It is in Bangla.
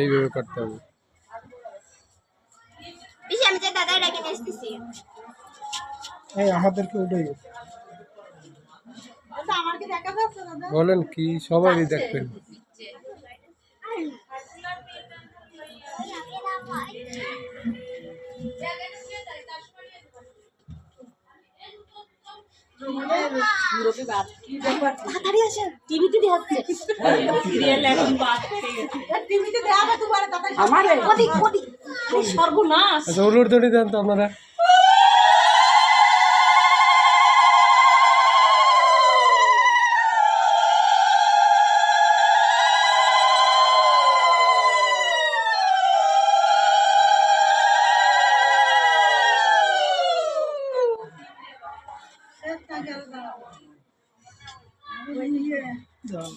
এইভাবে করতে হবে। পিসি আমি যে দাদা ডেকে নিয়ে আসতেছি। এই আমাদেরকে ওটাই আমাকে দেখা যাচ্ছে দাদা? বলেন কি সবারই দেখবেন। তাড়াতাড়ি আসেন, টিভিতে দেখাচ্ছে। টিভিতে দেখাবে তোমার দাদা। আমারে ওদিক ওদিক সর্বনাশ। আচ্ছা উলুরদড়ি দেন তো আপনারা। দাও